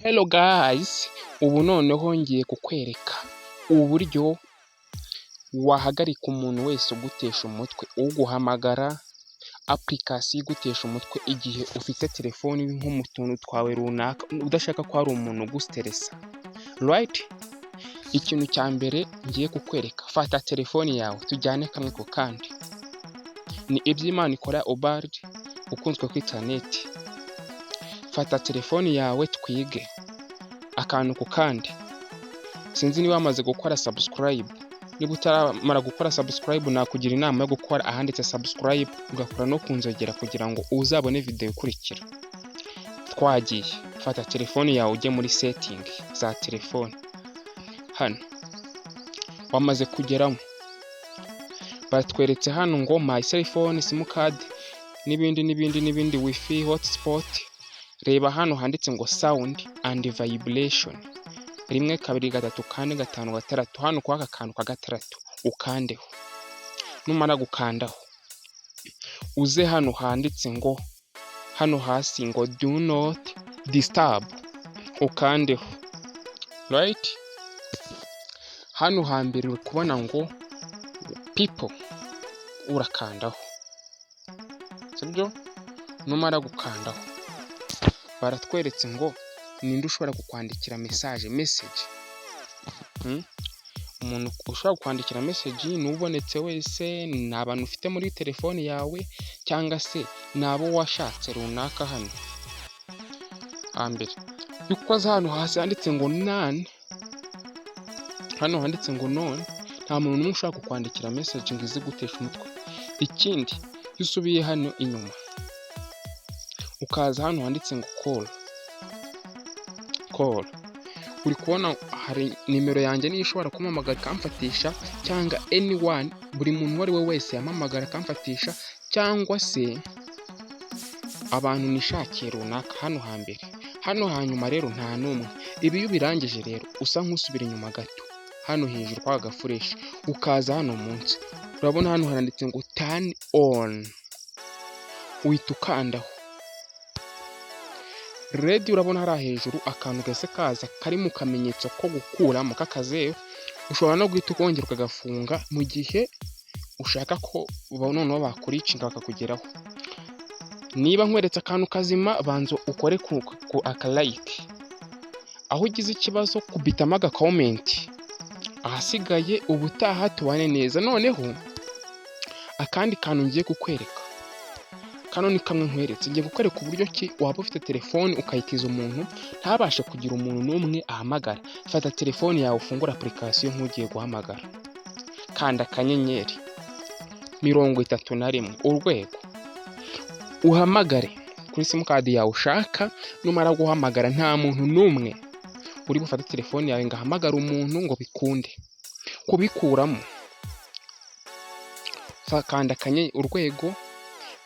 Hello guys, ubu noneho ngiye kukwereka uburyo wahagarika umuntu wese ugutesha umutwe, uguhamagara, application igutesha umutwe igihe ufite telefoni nko mu tuntu twawe runaka udashaka ko hari umuntu ugusteresa. Right? Ikintu cya mbere ngiye kukwereka, fata telefoni yawe tujyane kamwe ku kandi. Ni iby'Imana ikora Ubald ukunzwe ku internet. Fata telefoni yawe twige akantu ku kandi. Sinzi niba wamaze gukora subscribe. Niba utaramara gukora subscribe nakugira inama yo gukora ahanditse subscribe ugakora no kunzogera kugira ngo uzabone video ikurikira. Twagiye. Fata telefoni yawe ujye muri setting za telefoni. Hano wamaze kugeramo batweretse hano ngo my cell phone, sim card n'ibindi wifi hotspot. Reba hano handitse ngo sound and vibration 1 2 3 4 5 6. Hano kwa kantu ka gatandatu ukandeho. Numara gukandaho uze hano handitse ngo hano hasi ngo do not disturb ukandeho. Right? Hano hambere uri kubona ngo people urakandaho. Sibyo? Numara gukandaho baratweretse ngo ninde ushobora kukwandikira message. Umuntu ushobora kukwandikira message n'ubonetse wese, ni abantu ufite muri telefoni yawe cyangwa se nabo washatse runaka. Hano hambere yuko hano hasi handitse ngo none, hano handitse ngo none, nta muntu n'umwe ushobora kukwandikira message ngo ize gutesha umutwe. Ikindi yusubiye hano inyuma ukaza hano handitse ngo call. Uri kubona hari nimero yanjye niyo ishobora kumamagara kamfatisha, cyangwa anyone, buri muntu wari we wese yamamagara kamfatisha, cyangwa se abantu nishakiye runaka. Hano hambere, hano hanyuma rero nta numwe. Ibi iyo birangije rero usa nk'usubira inyuma gato, hano hejuru kwa gafureshi ukaza hano munsi urabona hano haranditse ngo turn on, uhita ukandaho. Red urabona hari hejuru akantu gase kaza kari mu kamenyetso ko gukuramo kakazeyo. Ushobora no guhita ukongera ukagafunga mu gihe ushaka ko noneho bakuricinga bakakugeraho. Niba nkweretse akantu kazima banzo ukore ku aka like. Aho ugize ikibazo kubitamo aga comment. Ahasigaye ubutaha tubane neza. Noneho akandi kantu ngiye kukwereka, kano ni kamwe nkweretse. Ngiye kukwereka uburyo ki waba ufite telefoni ukayitiza umuntu ntabashe kugira umuntu n'umwe ahamagara. Fata telefoni yawe ufungura application nk'ugiye guhamagara, kanda akanyenyeri 31 urwego uhamagare kuri sim card yawe ushaka. Numara guhamagara nta muntu n'umwe uri bufate telefoni yawe ngo ahamagara umuntu ngo bikunde. Kubikuramo kanda akanyenyeri urwego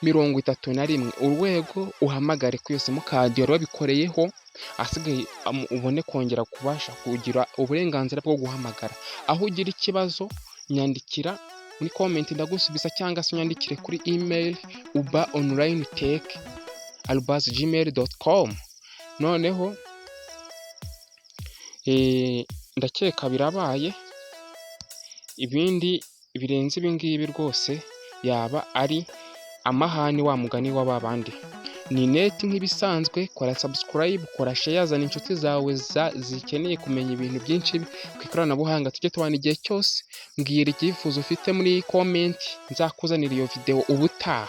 31 urwego uhamagare kuri sim card wari wabikoreyeho. Asigaye ubone kongera kubasha kugira uburenganzira bwo guhamagara. Aho ugira ikibazo nyandikira muri comment ndagusubiza, cyangwa se nyandikire kuri email ubaonlinetech@gmail.com. Noneho ndakeka birabaye. Ibindi birenze ibingibi rwose yaba ari amahane wa mugani w'ababandi. Ni net nk'ibisanzwe. Kora subscribe, kora share, zana inshuti zawe zikeneye kumenya ibintu byinshi ku ikoranabuhanga. Tujye tubana igihe cyose. Mbwira icyifuzo ufite muri comment, nzakuzanira iyo video ubutaha.